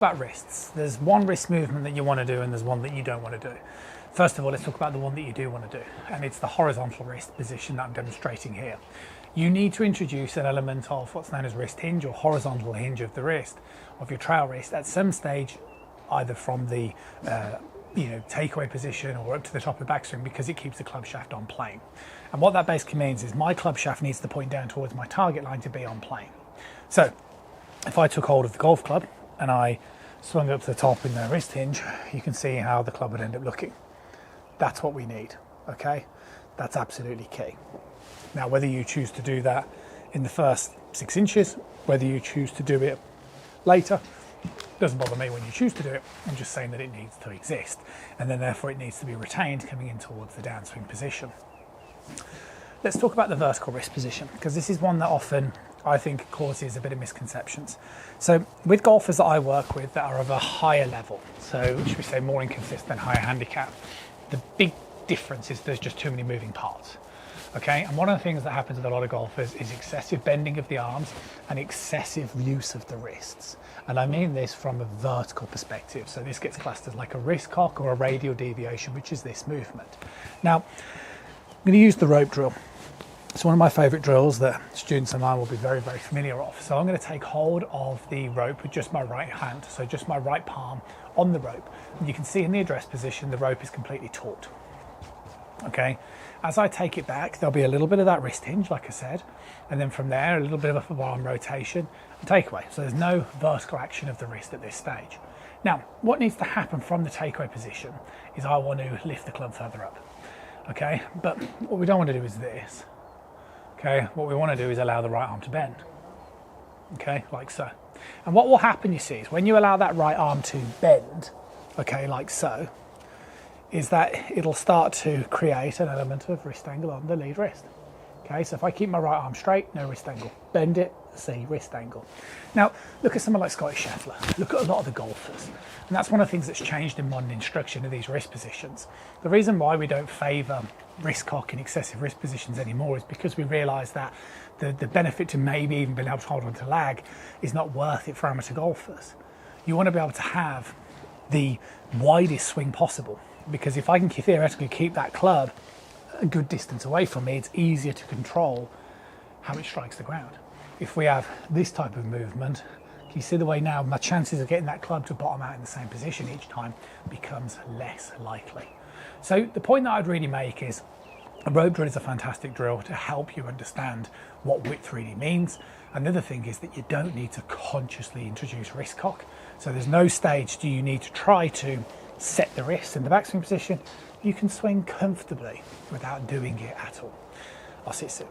About wrists, there's one wrist movement that you want to do and there's one that you don't want to do. First of all, let's talk about the one that you do want to do, and it's the horizontal wrist position that I'm demonstrating here. You need to introduce an element of what's known as wrist hinge or horizontal hinge of the wrist, of your trail wrist, at some stage, either from the takeaway position or up to the top of the backswing, because it keeps the club shaft on plane. And what that basically means is my club shaft needs to point down towards my target line to be on plane. So if I took hold of the golf club and I swung up to the top in the wrist hinge, you can see how the club would end up looking. That's what we need, okay? That's absolutely key. Now, whether you choose to do that in the first 6 inches, whether you choose to do it later, doesn't bother me when you choose to do it. I'm just saying that it needs to exist, and then therefore it needs to be retained coming in towards the downswing position. Let's talk about the vertical wrist position, because this is one that often I think causes a bit of misconceptions. So with golfers that I work with that are of a higher level, so should we say more inconsistent, higher handicap, the big difference is there's just too many moving parts. Okay, and one of the things that happens with a lot of golfers is excessive bending of the arms and excessive use of the wrists. And I mean this from a vertical perspective. So this gets classed as like a wrist cock or a radial deviation, which is this movement. Now, I'm going to use the rope drill. It's one of my favourite drills that students of mine will be very, very familiar with. So I'm going to take hold of the rope with just my right hand, so just my right palm on the rope. And you can see in the address position, the rope is completely taut. Okay, as I take it back, there'll be a little bit of that wrist hinge, like I said, and then from there, a little bit of upper arm rotation and takeaway. So there's no vertical action of the wrist at this stage. Now, what needs to happen from the takeaway position is I want to lift the club further up. Okay, but what we don't want to do is this. Okay, what we want to do is allow the right arm to bend. Okay, like so. And what will happen, you see, is when you allow that right arm to bend, okay, like so, is that it'll start to create an element of wrist angle on the lead wrist. Okay, so if I keep my right arm straight, no wrist angle. Bend it, see wrist angle. Now, look at someone like Scotty Scheffler. Look at a lot of the golfers. And that's one of the things that's changed in modern instruction of these wrist positions. The reason why we don't favour wrist cock and excessive wrist positions anymore is because we realise that the benefit to maybe even being able to hold on to lag is not worth it for amateur golfers. You want to be able to have the widest swing possible, because if I can theoretically keep that club a good distance away from me, it's easier to control how it strikes the ground. If we have this type of movement, you see the way now my chances of getting that club to bottom out in the same position each time becomes less likely. So the point that I'd really make is a rope drill is a fantastic drill to help you understand what width really means. Another thing is that you don't need to consciously introduce wrist cock. So there's no stage do you need to try to set the wrist in the backswing position. You can swing comfortably without doing it at all. I'll see you soon.